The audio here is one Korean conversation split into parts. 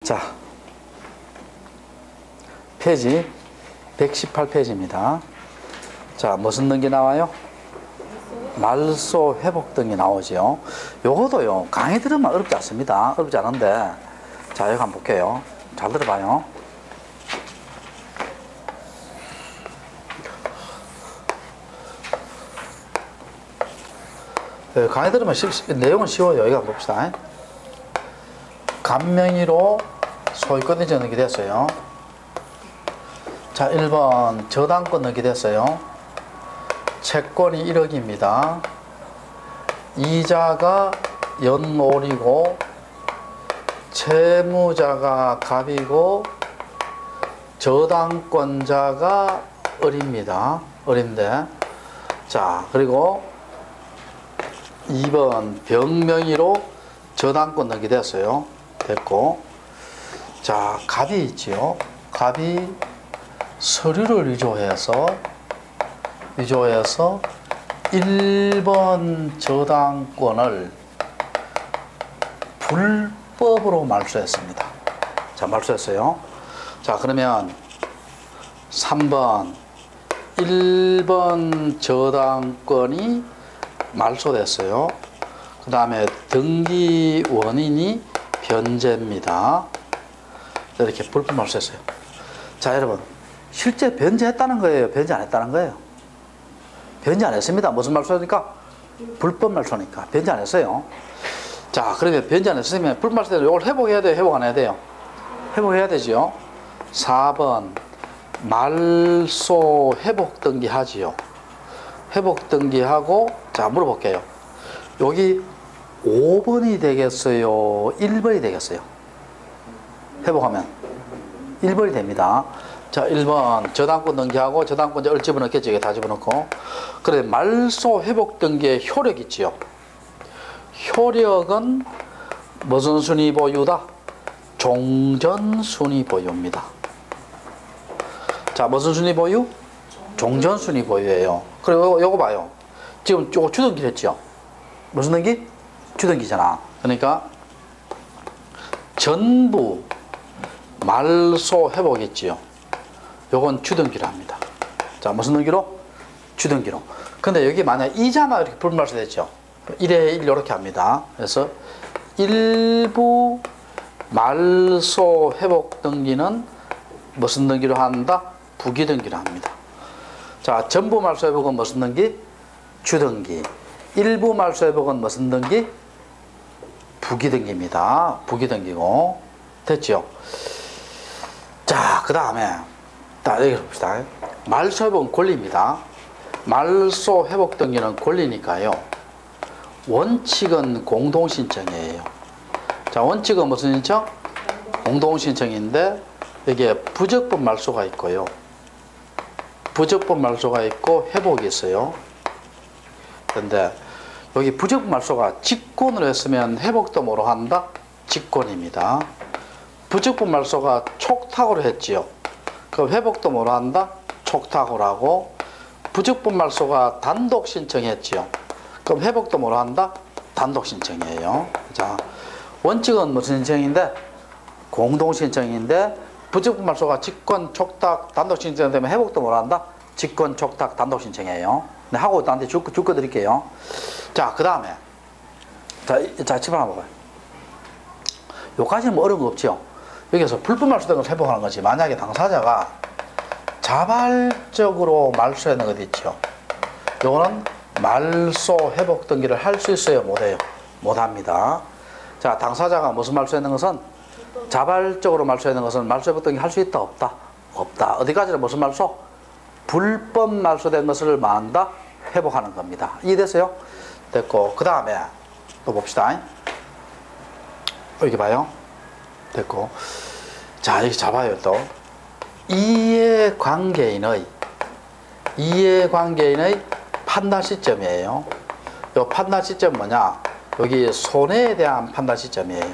자, 페이지 118페이지입니다. 자, 무슨 등기 나와요? 말소 회복 등기 나오죠. 요거도요, 강의 들으면 어렵지 않습니다. 어렵지 않은데, 자, 여기 한번 볼게요. 잘 들어봐요. 강의 들으면 내용은 쉬워요. 여기 한번 봅시다. 간명의로 소유권 이전 등기됐어요. 자, 1번 저당권 등기됐어요. 채권이 1억입니다. 이자가 연올이고 채무자가 갑이고 저당권자가 을입니다. 을인데, 자, 그리고 2번 병명의로 저당권 등기됐어요. 됐고, 자, 갑이 있지요. 갑이 서류를 위조해서 1번 저당권을 불법으로 말소했습니다. 자, 말소했어요. 자, 그러면 3번 1번 저당권이 말소됐어요. 그 다음에 등기 원인이 변제입니다. 이렇게 불법 말소했어요. 자, 여러분, 실제 변제했다는 거예요? 변제 안 했다는 거예요? 변제 안 했습니다. 무슨 말소니까? 불법 말소니까. 변제 안 했어요. 자, 그러면 변제 안 했으면 불법 말소되면 이걸 회복해야 돼요? 회복 안 해야 돼요? 회복해야 되죠. 4번 말소 회복 등기하지요. 회복 등기하고, 자, 물어볼게요. 여기 5번이 되겠어요? 1번이 되겠어요? 회복하면 1번이 됩니다. 자, 1번 저당권 등기하고 저당권자를 집어넣겠죠. 이게 다 집어넣고. 그래, 말소 회복 등기의 효력 있지요. 효력은 무슨 순위 보유다? 종전 순위 보유입니다. 자, 무슨 순위 보유? 종전 순위 보유예요. 그리고 요거 봐요. 지금 요거 주등기를 했죠. 무슨 등기? 주등기잖아. 그러니까 전부 말소 회복했지요. 요건 주등기로 합니다. 자, 무슨 등기로? 주등기로. 근데 여기 만약 이자만 이렇게 불말소 됐죠. 1에 1 이렇게 합니다. 그래서 일부 말소 회복 등기는 무슨 등기로 한다? 부기 등기로 합니다. 자, 전부 말소 회복은 무슨 등기? 주등기. 일부 말소 회복은 무슨 등기? 부기 등기입니다. 부기 등기고. 됐죠? 자, 그 다음에 여기 봅시다. 말소 회복은 권리입니다. 말소 회복 등기는 권리니까요. 원칙은 공동신청이에요. 자, 원칙은 무슨 신청? 공동신청인데 여기에 부적법 말소가 있고요. 부적법 말소가 있고 회복이 있어요. 그런데 여기 부적법 말소가 직권으로 했으면 회복도 뭐로 한다? 직권입니다. 부적법 말소가 촉탁으로 했지요. 그럼 회복도 뭐로 한다? 촉탁으로 하고, 부적법 말소가 단독 신청했지요. 그럼 회복도 뭐로 한다? 단독 신청이에요. 자, 원칙은 무슨 신청인데? 공동 신청인데, 부적법 말소가 직권, 촉탁, 단독 신청되면 회복도 뭐로 한다? 직권, 촉탁, 단독 신청이에요. 네, 하고 나한테 줄 거 드릴게요. 자, 그 다음에 자, 집을 한번 봐요. 요까지는 뭐 어려운 거 없죠. 여기서 불법 말소된 걸 회복하는 거지. 만약에 당사자가 자발적으로 말소하는 것 있죠. 요거는 말소 회복 등기를 할 수 있어요? 못해요? 못합니다. 자, 당사자가 무슨 말소했는 것은 자발적으로 말소했는 것은 말소 회복 등기 할 수 있다? 없다? 없다. 어디까지는 무슨 말소? 불법 말소된 것을 만다? 회복하는 겁니다. 이해됐어요? 됐고, 그 다음에 또 봅시다. 여기 봐요. 됐고, 자, 여기 잡아요. 또 이해관계인의 판단 시점이에요. 요 판단 시점 뭐냐? 여기 손해에 대한 판단 시점이에요.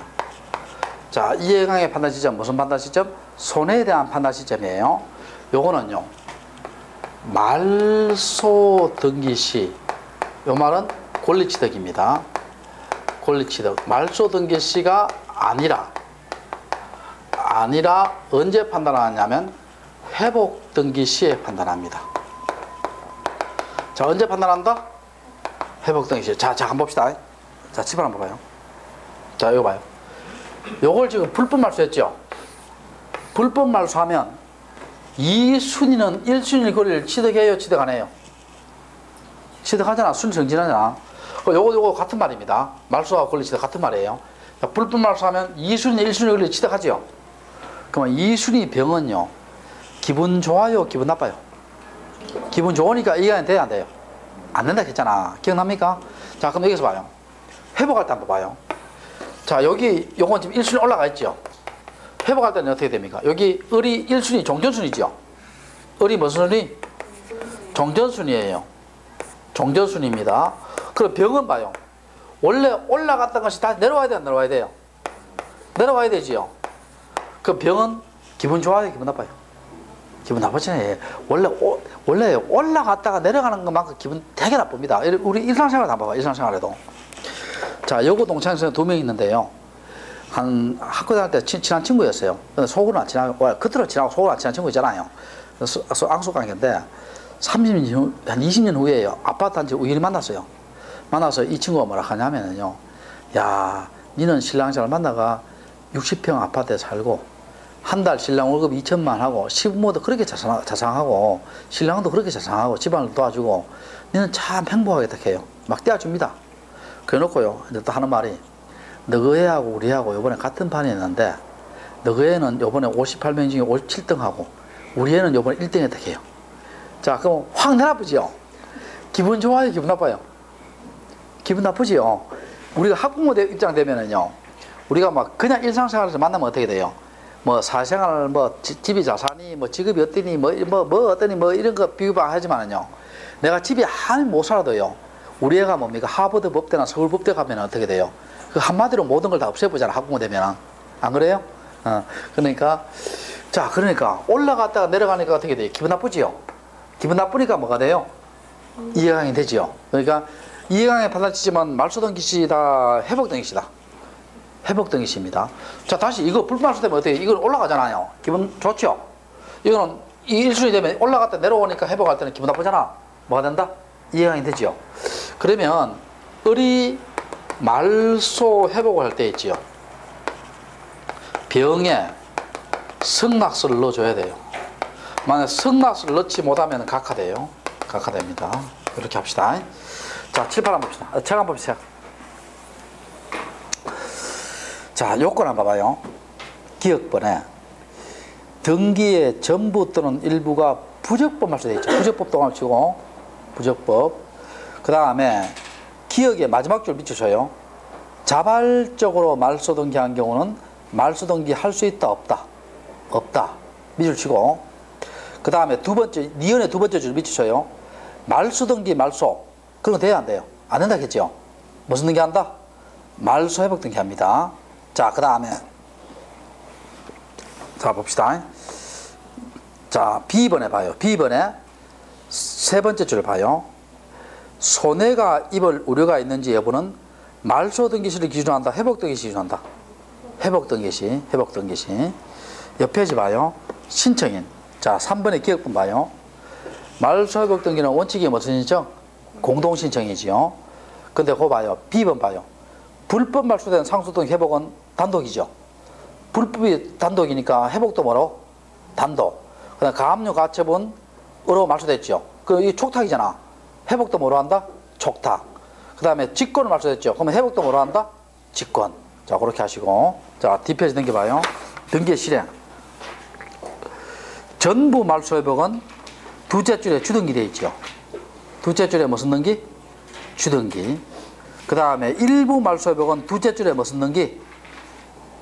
자, 이해관계 판단 시점 무슨 판단 시점? 손해에 대한 판단 시점이에요. 요거는요, 말소 등기 시, 요 말은 권리취득입니다. 권리취득. 말소 등기 시가 아니라 아니라 언제 판단하냐면 회복 등기 시에 판단합니다. 자, 언제 판단한다? 회복 등기 시. 자, 한번 봅시다. 자, 집을 한번 봐요. 자, 이거 봐요. 요걸 지금 불법 말소했죠? 불법 말소하면 2순위는 1순위 거리를 취득해요, 취득 안 해요? 취득하잖아. 순위 정진하잖아. 요거 같은 말입니다. 말소와 권리 취득 같은 말이에요. 자, 불법 말소하면 2순위, 1순위 거리를 취득하죠? 그러면 2순위 병은요, 기분 좋아요, 기분 나빠요? 기분 좋으니까 이해가 돼야 안 돼요? 안 된다 했잖아. 기억납니까? 자, 그럼 여기서 봐요. 회복할 때 한번 봐요. 자, 여기 요건 지금 1순위 올라가 있죠? 회복할 때는 어떻게 됩니까? 여기 을이 1순위 종전순위죠? 을이 무슨 순위? 종전순위예요. 종전순위입니다. 그럼 병은 봐요. 원래 올라갔던 것이 다시 내려와야 돼요, 안 내려와야 돼요? 내려와야 되지요? 그 병은 기분 좋아요, 기분 나빠요? 기분 나쁘잖아요. 원래 올라갔다가 내려가는 것만큼 기분 되게 나쁩니다. 우리 일상생활 한번 봐봐, 일상생활에도. 자, 여고 동창생 2명 있는데요. 한 학교 다닐 때 친한 친구였어요. 근데 속으로는 안 친하고, 겉으로 친하고 속으로 안 친한 친구 있잖아요. 앙숙관계인데 30년 후, 한 20년 후에요. 아파트 한 집 우연히 만났어요. 만나서 이 친구가 뭐라 하냐면요. 야, 니는 신랑생활 만나가 60평 아파트에 살고 한 달 신랑 월급 2천만 하고 시부모도 그렇게 자상하고 신랑도 그렇게 자상하고 집안을 도와주고 니는 참 행복하겠다 해요. 막 떼어줍니다. 그래놓고요, 이제 또 하는 말이, 너그 애하고 우리 애하고 요번에 같은 반이었는데 너그 애는 요번에 58명 중에 57등 하고 우리 애는 요번에 1등 했다 해요. 자, 그럼 확 내나쁘지요? 기분 좋아요, 기분 나빠요? 기분 나쁘지요? 우리가 학부모 입장 되면은요, 우리가 막 그냥 일상생활에서 만나면 어떻게 돼요? 뭐 사생활, 뭐 집이 잘 사니, 뭐 직업이 어떠니, 뭐 어떠니, 뭐 이런 거 비교하지만은요, 내가 집이 한 못 살아도요, 우리 애가 뭡니까? 하버드 법대나 서울 법대 가면 어떻게 돼요? 그 한마디로 모든 걸 다 없애보잖아, 학부모 되면. 안 그래요? 그러니까, 자, 그러니까 올라갔다가 내려가니까 어떻게 돼요? 기분 나쁘지요? 기분 나쁘니까 뭐가 돼요? 이해강이 되지요? 그러니까 이해강에 판단치지만 말소등기시다, 회복등기시다. 회복등기시입니다. 자, 다시 이거 불말소 되면 어떻게, 이건 올라가잖아요. 기분 좋죠? 이거는 이 1순위 되면 올라갔다 내려오니까 회복할 때는 기분 나쁘잖아. 뭐가 된다? 이해강이 되지요? 그러면 을이 말소 회복을 할 때 있지요. 병에 승낙서를 넣어줘야 돼요. 만약 승낙서를 넣지 못하면 각하돼요. 각하됩니다. 이렇게 합시다. 자, 7, 8 한번 봅시다. 책 한번 봅시다. 자, 요건 한번 봐봐요. 기억번에 등기의 전부 또는 일부가 부적법 말소되어 있죠. 부적법 동안 치고 부적법. 그 다음에 기억의 마지막 줄 밑주셔요. 자발적으로 말소등기한 경우는 말소등기 할 수 있다, 없다? 없다. 밑줄 치고. 그 다음에 두 번째, 니은의 두 번째 줄 밑주셔요. 말소등기 말소. 그런 거 돼야 안 돼요? 안 된다 했죠? 무슨 등기 한다? 말소 회복 등기 합니다. 자, 그 다음에 자, 봅시다. 자, B번에 봐요. B번에 세 번째 줄을 봐요. 손해가 입을 우려가 있는지 여부는 말소등기시를 기준으로 한다, 회복등기시 기준한다? 회복등기시, 회복등기시. 옆 페이지 봐요. 신청인. 자, 3번의 기억분 봐요. 말소 회복등기는 원칙이 무슨 신청? 공동신청이지요. 근데 그거 봐요. B번 봐요. 불법 말소된 상수등 회복은 단독이죠. 불법이 단독이니까 회복도 뭐로? 단독. 그 다음 가압류 가처분 으로 말소됐죠. 그 이 촉탁이잖아. 회복도 뭐로 한다? 촉탁. 그 다음에 직권을 말소됐죠. 그러면 회복도 뭐로 한다? 직권. 자, 그렇게 하시고. 자, 뒷페이지 넘겨봐요. 등기의 실행. 전부 말소 회복은 두째 줄에 주등기 되어 있죠. 두째 줄에 무슨 등기? 주등기. 그 다음에 일부 말소 회복은 두째 줄에 무슨 등기?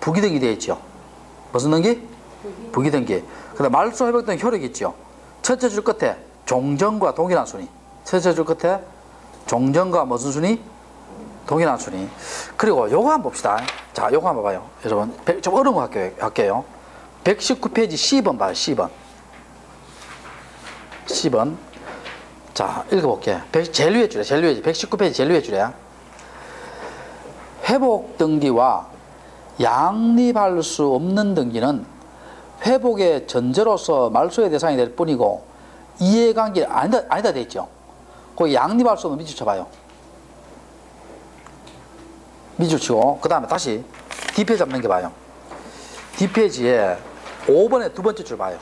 부기등기 되어 있죠. 무슨 등기? 부기등기. 그 다음 말소 회복 등 효력이 있죠. 첫째 줄 끝에 종전과 동일한 순위. 첫째 줄 끝에 종전과 무슨 순위? 동일한 순위. 그리고 요거 한번 봅시다. 자, 요거 한번 봐요. 여러분, 좀 어려운 거 할게요. 119페이지 C번 봐요. C번. C번. 자, 읽어볼게. 제일 위에 줄에, 119페이지 제일 위에 줄에. 회복 등기와 양립할 수 없는 등기는 회복의 전제로서 말소의 대상이 될 뿐이고 이해관계 아니다 돼 있죠. 거기 양립할 수 없는 밑줄 쳐봐요. 밑줄 치고 그 다음에 다시 뒷페이지 잡는 게 봐요. 뒷페이지에 5번에 두 번째 줄 봐요.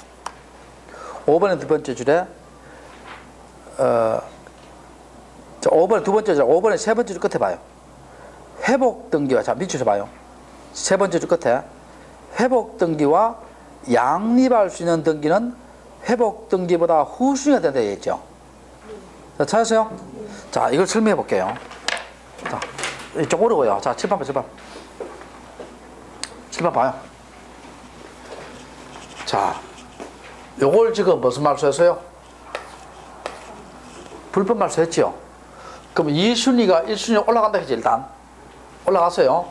5번에 두 번째 줄에 5번에 두 번째 줄, 5번에 세 번째 줄 끝에 봐요. 회복 등기와, 자 밑줄 쳐봐요. 세 번째 줄 끝에 회복 등기와 양립할 수 있는 등기는 회복 등기보다 후순위가 된다 했죠. 자, 찾았어요? 자, 이걸 설명해 볼게요. 자, 좀 어려워요. 자, 칠판 봐, 칠판. 칠판 봐요. 자, 요걸 지금 무슨 말소했어요? 불법 말소했죠. 그럼 2순위가 1순위로 올라간다 했지, 일단. 올라갔어요.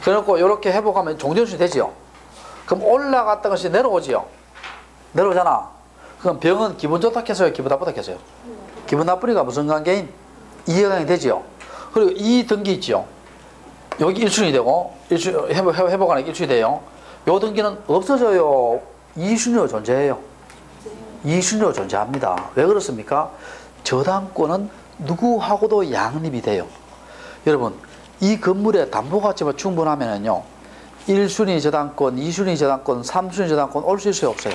그래놓고 이렇게 회복하면 종전순위 되지요. 그럼 올라갔던 것이 내려오지요. 내려오잖아. 그럼 병은 기분 좋다 했어요? 기분 나쁘다 했어요? 기분 나쁘니까 무슨 관계인? 이해관계 되지요. 그리고 이 등기 있지요. 여기 1순위 되고, 회복하는 1순위 돼요. 요 등기는 없어져요. 2순위로 존재해요. 2순위로 존재합니다. 왜 그렇습니까? 저당권은 누구하고도 양립이 돼요. 여러분, 이 건물의 담보가치만 충분하면은요, 1순위 저당권, 2순위 저당권, 3순위 저당권 올 수 있어요, 없어요?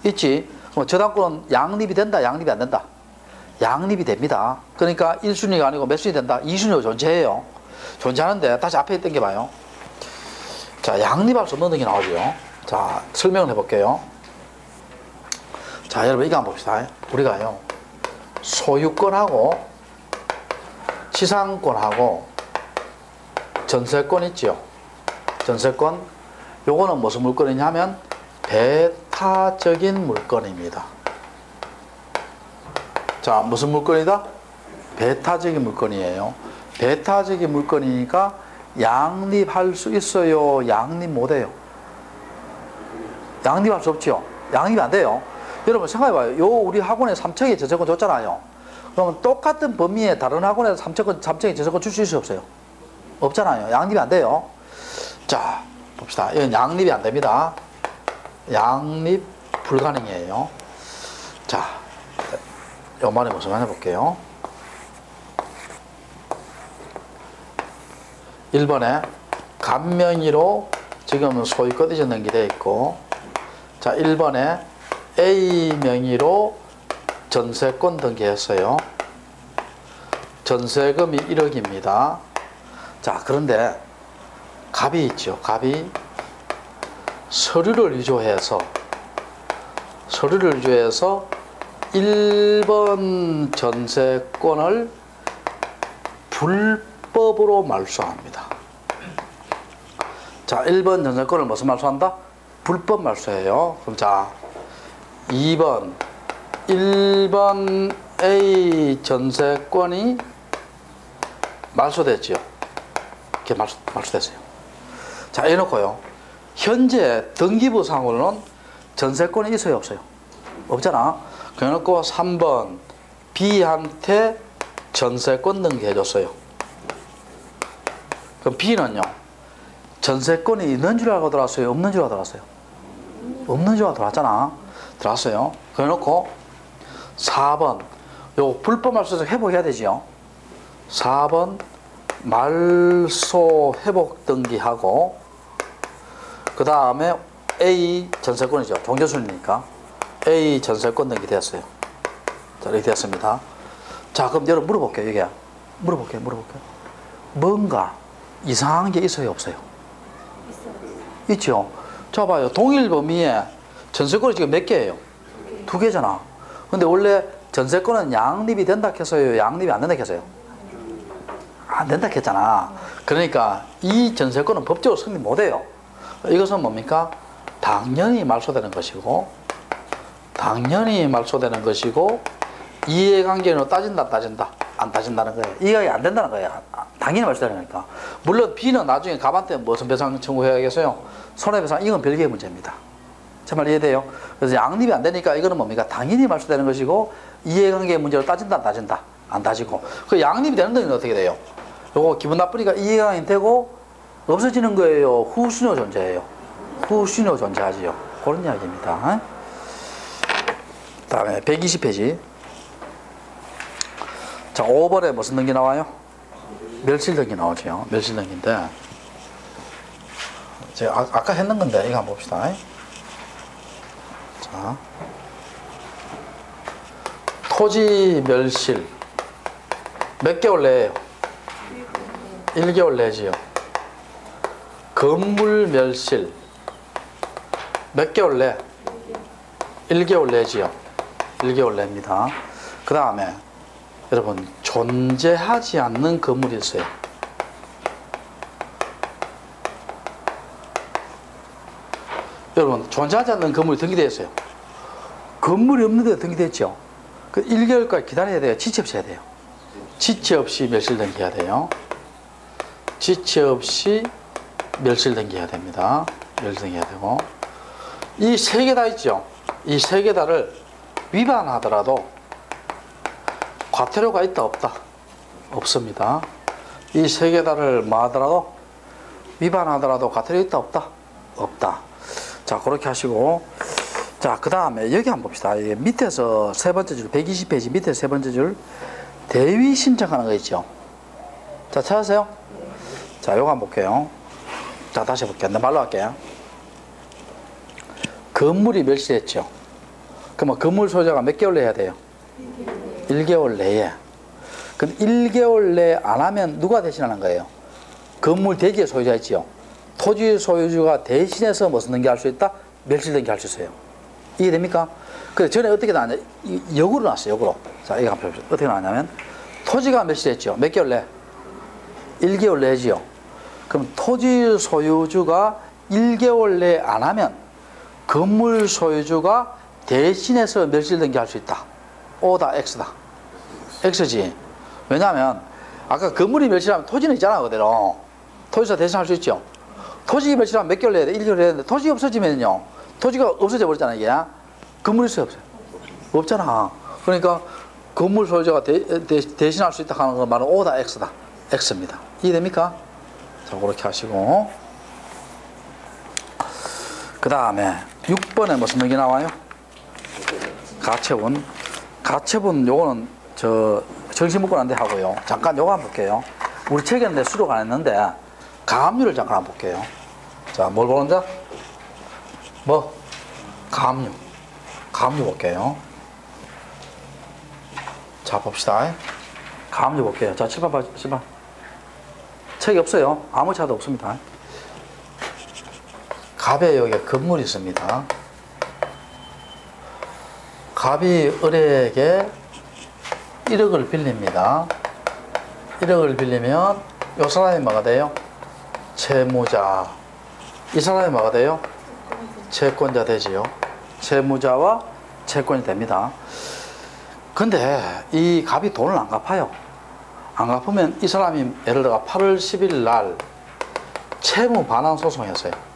있지? 그럼 저당권은 양립이 된다, 양립이 안 된다? 양립이 됩니다. 그러니까 1순위가 아니고 몇 순위 된다? 2순위로 존재해요. 존재하는데 다시 앞에 당겨봐요. 자, 양립할 수 없는 등이 나오죠. 자, 설명을 해볼게요. 자, 여러분 이거 한번 봅시다. 우리가요, 소유권하고 지상권하고 전세권 있죠. 전세권, 요거는 무슨 물건이냐면 배타적인 물건입니다. 자, 무슨 물건이다? 배타적인 물건이에요. 배타적인 물건이니까 양립할 수 있어요? 양립 못해요? 양립할 수 없죠? 양립이 안 돼요. 여러분 생각해봐요. 요 우리 학원에 3층에 저세권 줬잖아요. 그러면 똑같은 범위에 다른 학원에서 3층에 저세권 줄 수 있어요? 없어요? 없잖아요. 양립이 안 돼요. 자, 봅시다. 이건 양립이 안 됩니다. 양립 불가능이에요. 자, 요 말에 무슨 말 해볼게요. 1번에 간명의로 지금 소유권 이전 등기되어 있고, 자, 1번에 A 명의로 전세권 등기했어요. 전세금이 1억입니다. 자, 그런데 갑이 있죠. 갑이 서류를 위조해서 1번 전세권을 불법으로 말소합니다. 자, 1번 전세권을 무슨 말소한다? 불법 말소해요. 그럼 자, 2번 1번 A 전세권이 말소됐죠. 이렇게 말소됐어요. 자, 해놓고요, 현재 등기부상으로는 전세권이 있어요, 없어요? 없잖아. 그래놓고 3번 B한테 전세권 등기해줬어요. 그럼 B는요, 전세권이 있는 줄 알고 들어왔어요? 없는 줄 알고 들어왔어요? 없는 줄 알고 들어왔잖아. 들어왔어요. 그래놓고 4번 요 불법 말소에서 회복해야 되지요. 4번 말소 회복 등기하고, 그 다음에 A 전세권이죠. 종전순이니까 A 전세권 등기 되었어요. 자, 이렇게 되었습니다. 자, 그럼 여러분 물어볼게요. 이게 물어볼게요. 뭔가 이상한 게 있어요, 없어요? 있죠. 자, 봐요. 동일 범위에 전세권이 지금 몇 개예요? 2개잖아. 근데 원래 전세권은 양립이 된다 해서요, 양립이 안 된다 해서요? 안 된다 했잖아. 그러니까 이 전세권은 법적으로 성립 못해요. 이것은 뭡니까? 당연히 말소되는 것이고, 이해관계로 따진다, 안 따진다는 거예요. 이해가 안 된다는 거예요. 당연히 말소되는 거니까. 물론 B는 나중에 갑한테 무슨 배상 청구해야겠어요? 손해배상. 이건 별개의 문제입니다. 제 말 이해돼요? 그래서 양립이 안 되니까 이거는 뭡니까? 당연히 말소되는 것이고, 이해관계의 문제로 따진다, 안 따지고. 그 양립이 되는 데는 어떻게 돼요? 요거 기분 나쁘니까 이해관계 되고 없어지는 거예요? 후순위로 존재해요? 후순위로 존재하지요. 그런 이야기입니다. 다음에 120페이지. 자, 5번에 무슨 등기 나와요? 멸실등기 나오죠. 멸실등기인데, 제가 아까 했는 건데, 이거 한번 봅시다. 자, 토지 멸실. 몇 개월 내에요? 1개월 내지요. 건물 멸실. 몇 개월 내? 1개월 내지요. 1개월 냅니다. 그 다음에, 여러분, 존재하지 않는 건물이 있어요. 여러분, 존재하지 않는 건물이 등기되어 있어요. 건물이 없는데 등기됐죠. 그 1개월까지 기다려야 돼요. 지체 없이 해야 돼요. 지체 없이 멸실 등기해야 돼요. 지체 없이 멸실 등기해야 됩니다. 멸실 등기해야 되고, 이 세 개 다 있죠. 이 세 개 다를 위반하더라도 과태료가 있다 없다? 없습니다. 이 세 개 다를 뭐 하더라도 위반하더라도 과태료 있다 없다? 없다. 자, 그렇게 하시고, 자, 그 다음에 여기 한번 봅시다. 이게 밑에서 세 번째 줄, 120페이지 밑에 세 번째 줄, 대위 신청하는 거 있죠. 자, 찾으세요? 자, 요거 한번 볼게요. 자, 다시 해볼게요. 내 말로 할게요. 건물이 멸실했죠. 그러면 건물 소유자가 몇 개월 내야 돼요? 1개월 내에. 근데 1개월 내에 안 하면 누가 대신하는 거예요? 건물 대지의 소유자 있지요. 토지 소유주가 대신해서 무슨 등기할 수 있다? 멸실 등기할 수 있어요. 이해됩니까? 그래서 전에 어떻게 나왔냐? 역으로 나왔어요. 역으로. 자, 이거 한번 봅시다. 어떻게 나왔냐면, 토지가 멸실했죠. 몇 개월 내? 1개월 내지요. 그럼 토지 소유주가 1개월 내에 안 하면 건물 소유주가 대신해서 멸실 등기할 수 있다. O다, X다. X지. 왜냐하면 아까 건물이 멸실하면 토지는 있잖아, 그대로. 토지사 대신할 수 있죠. 토지 멸실하면 몇 개월 내야 돼? 1개월 내야 되는데, 토지 없어지면요, 토지가 없어져 버렸잖아, 이게. 건물이 있어요, 없어요? 없잖아. 그러니까 건물 소유자가 대신할 수 있다 하는 건 말은 O다, X다. X입니다. 이해됩니까? 자, 그렇게 하시고, 그 다음에 6번에 무슨 얘기 나와요? 가처분. 가처분 요거는 저 정신묶고난데 하고요. 잠깐 요거 한번 볼게요. 우리 책에는 내 수록 안 했는데 가압류를 잠깐 한번 볼게요. 자, 뭘 보는자? 뭐? 가압류. 가압류 볼게요. 자, 봅시다. 가압류 볼게요. 자, 칠판 봐, 칠판. 책이 없어요. 아무 차도 없습니다. 갑에 여기 건물이 있습니다. 갑이 을에게 1억을 빌립니다. 1억을 빌리면 이 사람이 뭐가 돼요? 채무자. 이 사람이 뭐가 돼요? 채권자 되지요. 채무자와 채권이 됩니다. 근데 이 갑이 돈을 안 갚아요. 안 갚으면 이 사람이 예를 들어 8월 10일 날 채무 반환 소송했어요.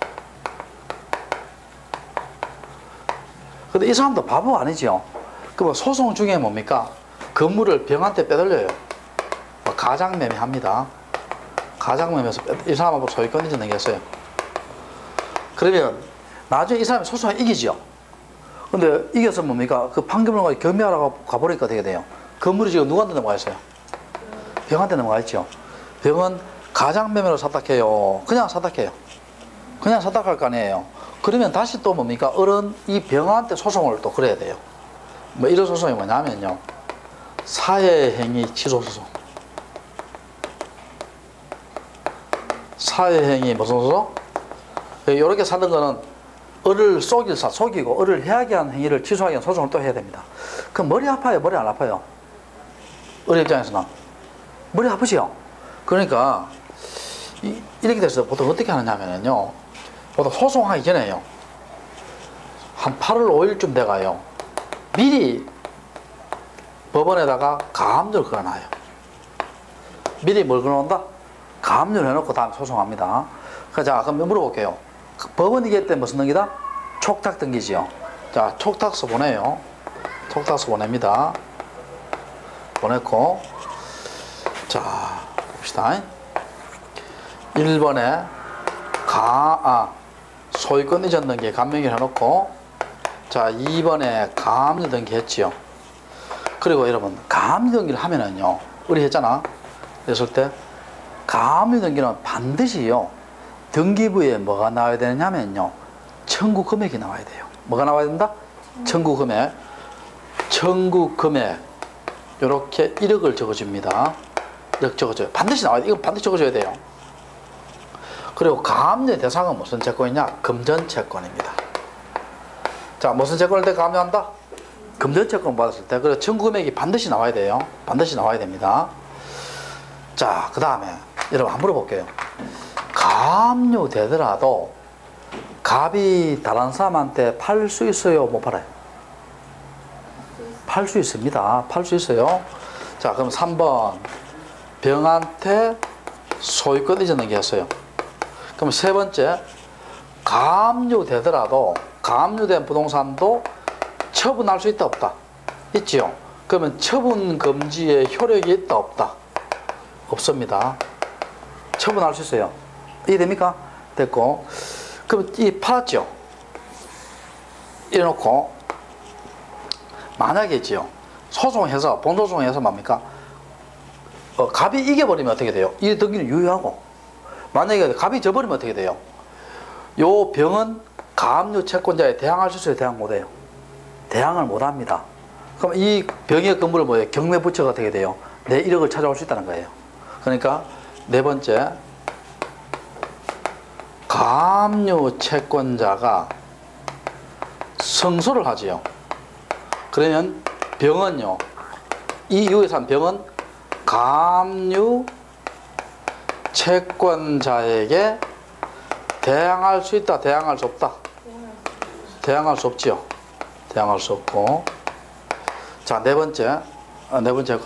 근데 이 사람도 바보 아니죠. 그럼 소송 중에 뭡니까? 건물을 병한테 빼돌려요. 가장매매 합니다. 가장매매에서 이 사람하고 소유권 이전 넘겼어요. 그러면 나중에 이 사람이 소송에 이기죠. 근데 이겨서 뭡니까? 그 판결을 가지고 경매하러 가보니까 어떻게 돼요? 건물이 지금 누구한테 넘어가 있어요? 병한테 넘어가 있죠. 병은 가장매매로 사탁해요. 그냥 사탁해요. 그냥 사탁할 거 아니에요. 그러면 다시 또 뭡니까? 을은 이 병한테 소송을 또 그래야 돼요. 뭐 이런 소송이 뭐냐면요, 사회행위 취소소송. 사회행위 무슨 소송? 이렇게 사는 거는 을을 속이고 을을 해하게 한 행위를 취소하기 위한 소송을 또 해야 됩니다. 그럼 머리 아파요? 머리 안 아파요? 을 입장에서는 머리 아프지요? 그러니까 이렇게 돼서 보통 어떻게 하느냐면요, 보통 소송하기 전에요, 한 8월 5일쯤 돼가요, 미리 법원에다가 가압류를 걸어놔요. 미리 뭘 걸어놓는다? 가압류를 해놓고 다음에 소송합니다. 자, 그럼 물어볼게요. 법원 이길 때 무슨 등기다? 촉탁 등기지요. 자, 촉탁서 보내요. 촉탁서 보냅니다. 보냈고, 자, 봅시다. 1번에 소유권 이전 등기 감명을 해놓고, 자 2번에 가압류 등기 했지요. 그리고 여러분 가압류 등기를 하면은요, 우리 했잖아. 그랬을 때 가압류 등기는 반드시요 등기부에 뭐가 나와야 되느냐면요, 청구 금액이 나와야 돼요. 뭐가 나와야 된다? 청구 금액. 청구 금액 요렇게 1억을 적어줍니다. 이렇게 적어줘요. 반드시 나와야 돼요. 이건 반드시 적어줘야 돼요. 그리고 가압류의 대상은 무슨 채권이냐? 금전채권입니다. 자, 무슨 채권을 때 가압류한다? 금전채권 받았을 때. 그래서 청구 금액이 반드시 나와야 돼요. 반드시 나와야 됩니다. 자, 그 다음에 여러분 한번 물어볼게요. 가압류 되더라도 갑이 다른 사람한테 팔 수 있어요? 못 팔아요? 팔 수 있습니다. 팔 수 있어요. 자, 그럼 3번 병한테 소유권 이전 등기했어요. 그럼 세 번째, 가압류 되더라도 가압류된 부동산도 처분할 수 있다 없다? 있지요. 그러면 처분 금지의 효력이 있다 없다? 없습니다. 처분할 수 있어요. 이해됩니까? 됐고, 그럼 이 팔았죠. 이래놓고 만약에지요, 소송해서 본소송해서 뭡니까? 갑이 이겨버리면 어떻게 돼요? 이 등기는 유효하고, 만약에 갑이 져버리면 어떻게 돼요? 요 병은 가압류 채권자에 대항할 수 있어요? 대항 못해요? 대항을 못합니다. 그럼 이 병의 건물을 뭐예요? 경매부처가 어떻게 돼요? 내 1억을 찾아올 수 있다는 거예요. 그러니까 네 번째, 가압류 채권자가 승소를 하지요. 그러면 병은요, 이 이후에 산 병은 가압류 채권자에게 대항할 수 있다, 대항할 수 없다? 대항할 수 없지요. 대항할 수 없고. 자, 네 번째,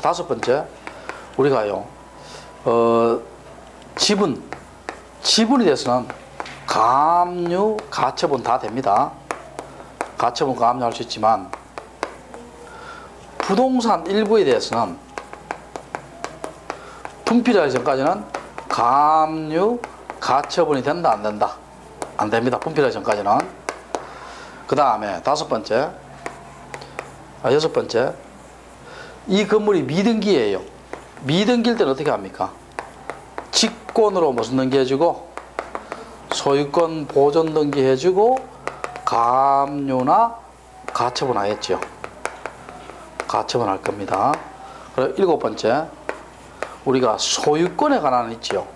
다섯 번째, 우리가요, 지분이 돼서는 가압류, 가처분 다 됩니다. 가처분, 가압류 할 수 있지만, 부동산 일부에 대해서는 분필하기 전까지는 가압류, 가처분이 된다, 안 된다? 안 됩니다. 분필하기 전까지는. 그 다음에 여섯 번째, 이 건물이 미등기예요. 미등기일 때는 어떻게 합니까? 직권으로 무슨 등기 해주고, 소유권 보존 등기 해주고, 가압류나 가처분 하겠죠. 가처분 할 겁니다. 그리고 일곱 번째, 우리가 소유권에 관한 있지요.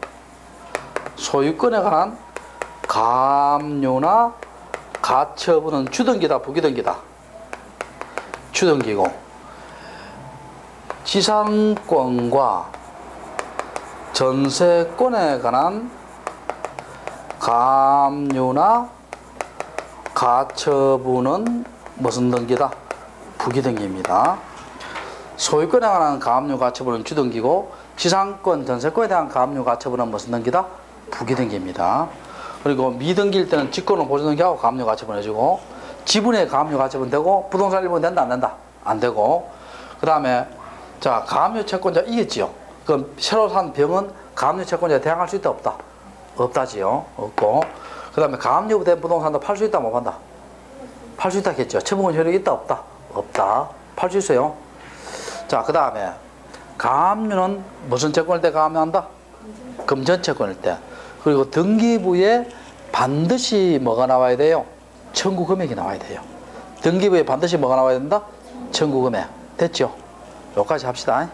소유권에 관한 가압류나 가처분은 주등기다, 부기등기다? 주등기고, 지상권과 전세권에 관한 가압류나 가처분은 무슨 등기다? 부기등기입니다. 소유권에 관한 가압류 가처분은 주등기고, 지상권, 전세권에 대한 가압류 가처분은 무슨 등기다? 부기등기입니다. 그리고 미등기일 때는 직권을 보존등기하고 가압류 가처분 해주고, 지분에 가압류 가처분 되고, 부동산 일부는 된다, 안 된다? 안 되고. 그 다음에 자, 가압류 채권자 이겼지요. 그럼 새로 산 병은 가압류 채권자에 대항할 수 있다, 없다? 없다지요. 없고. 그 다음에 가압류된 부동산도 팔 수 있다, 못 판다? 팔 수 있다 했죠. 처분 효력이 있다, 없다? 없다. 팔 수 있어요. 자, 그 다음에 가압류는 무슨 채권일 때 가압류한다? 금전채권일 때. 그리고 등기부에 반드시 뭐가 나와야 돼요? 청구 금액이 나와야 돼요. 등기부에 반드시 뭐가 나와야 된다? 청구 금액. 됐죠? 여기까지 합시다.